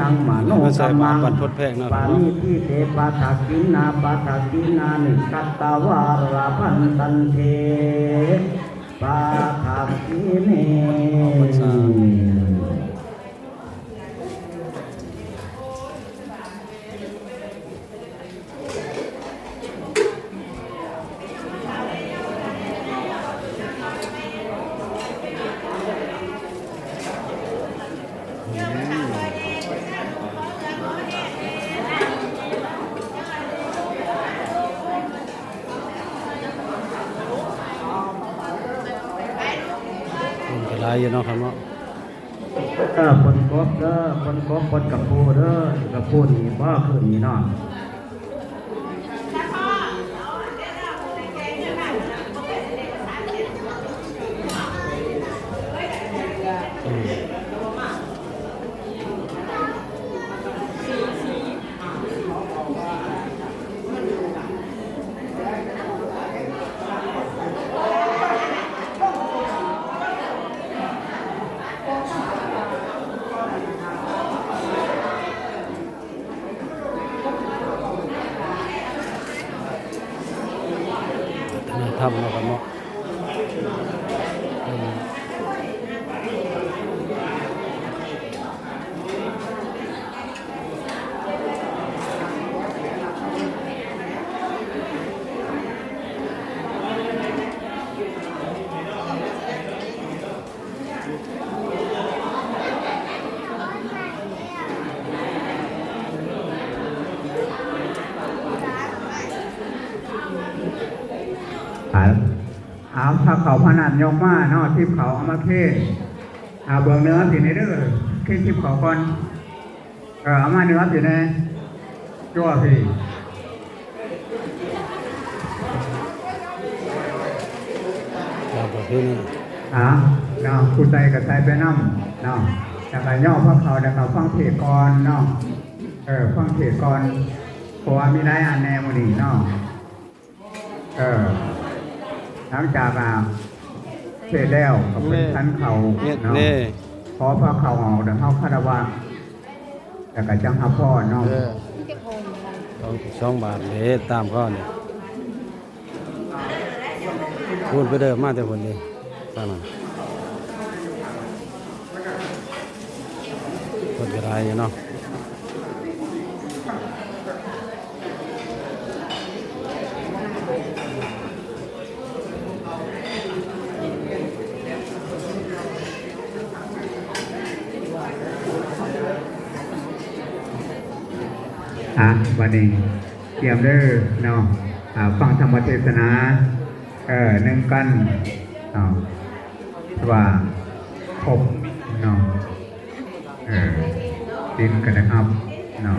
นังมาโนกรรมังปานิทิเตปะทักขินาปะทักขินานิกัตตวาราพันตันเทปะทักขิเนหลายอยู่เนาะครับเนาะคนกบเด้อคนกบคนกับปูเด้อกับปูนี่บ่คือนี่เนาะทำเนาะครับเนาะเอาถ้าเขาพนันยกมาเนาะทิพเขาเอามาเค้เอาเบื้องเนื้อสิในเด้อเค้ทิพเขาก่อนเอามาเนื้อสิในจั่วพี่เนาะผู้ใจกับใจไปน้ำเนาะจากการย่อพระเขาจากการฟังเทศก่อนเนาะฟังเทศก่อนเพราะว่ามีหลายอันแนวมันนี่เนาะหลังจากเสร็จแล้วก็เป็นชั้นเขาเนาะพอพระเขาเอาเดี๋ยวเขาคารวะแต่ก็จังหับพ่อเนาะ2 บาทเลยตามข้อนี่พูดไปเดิมมาแต่คนนี้ตามนั้นคนจะได้อยู่เนาะวันนี้เตรียมเด้อเนาะฟังธรรมเทศนาหนึ่งกันเนาะว่าครบเนาะดินกันนะครับเนาะ